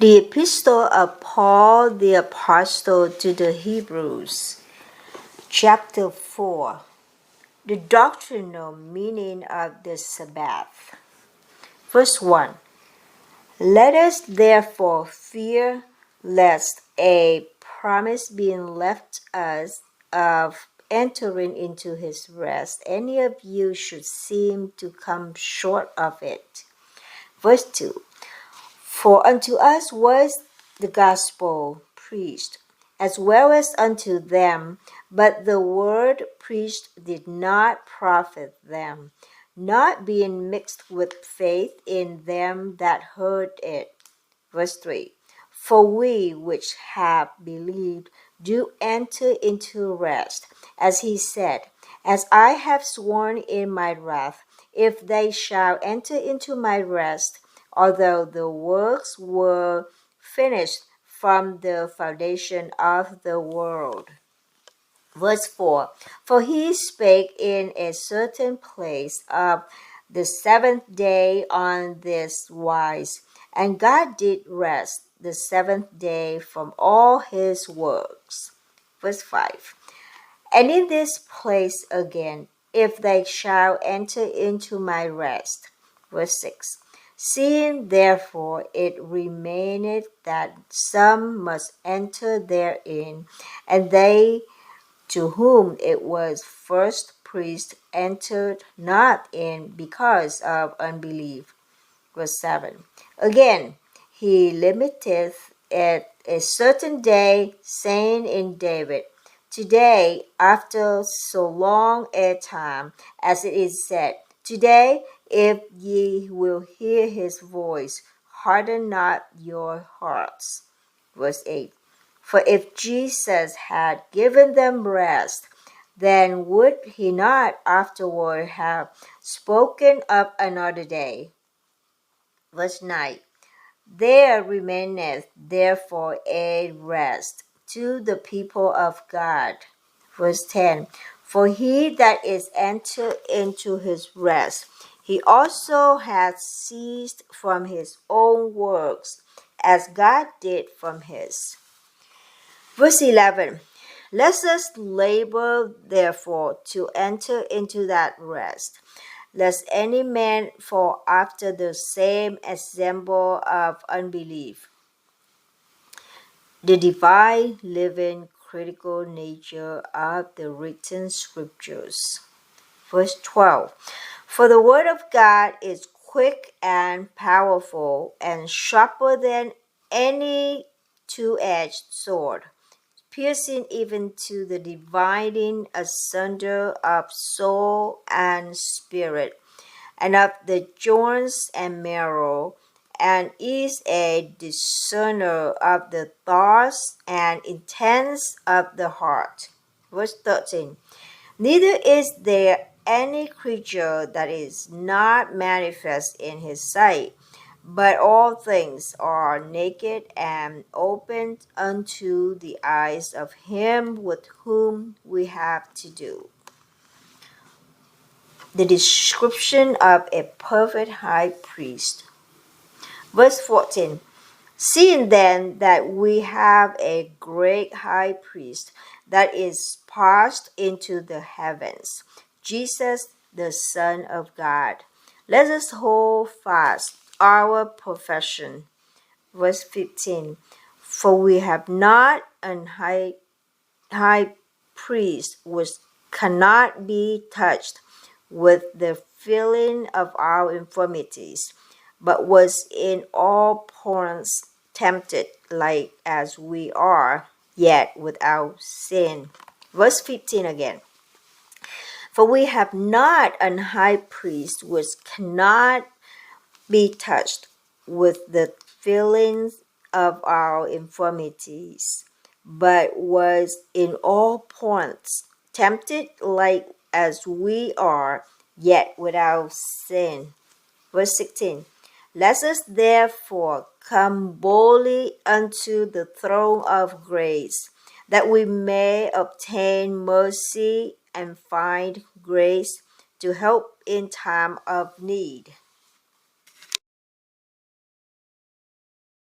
The Epistle of Paul the Apostle to the Hebrews, chapter 4. The doctrinal meaning of the Sabbath. Verse 1. Let us therefore fear lest a promise being left us of entering into his rest, any of you should seem to come short of it. Verse 2. For unto us was the gospel preached, as well as unto them, but the word preached did not profit them, not being mixed with faith in them that heard it. Verse 3. For we which have believed do enter into rest, as he said, As I have sworn in my wrath, if they shall enter into my rest, although the works were finished from the foundation of the world. Verse 4. For he spake in a certain place of the seventh day on this wise, and God did rest the seventh day from all his works. Verse 5. And in this place again, if they shall enter into my rest. Verse 6. Seeing therefore it remaineth that some must enter therein, and they to whom it was first preached entered not in because of unbelief. Verse 7. Again, he limiteth at a certain day, saying in David, Today, after so long a time, as it is said, Today, if ye will hear his voice, harden not your hearts. Verse 8. For if Jesus had given them rest, then would he not afterward have spoken of another day? Verse 9. There remaineth therefore a rest to the people of God. Verse 10. For he that is entered into his rest, he also hath ceased from his own works, as God did from his. Verse 11. Let us labor therefore to enter into that rest, lest any man fall after the same example of unbelief. The divine, living, critical nature of the written scriptures. Verse 12. For the word of God is quick and powerful, and sharper than any two-edged sword, piercing even to the dividing asunder of soul and spirit, and of the joints and marrow, and is a discerner of the thoughts and intents of the heart. Verse 13. Neither is there any creature that is not manifest in his sight, but all things are naked and opened unto the eyes of him with whom we have to do. The description of a perfect high priest. Verse 14. Seeing then that we have a great high priest that is passed into the heavens, Jesus the Son of God, let us hold fast our profession. Verse 15. For we have not an high priest which cannot be touched with the feeling of our infirmities, but was in all points tempted like as we are, yet without sin. Verse 15 again. For we have not an high priest which cannot be touched with the feelings of our infirmities, but was in all points tempted like as we are, yet without sin. Verse 16. Let us therefore come boldly unto the throne of grace, that we may obtain mercy and find grace to help in time of need.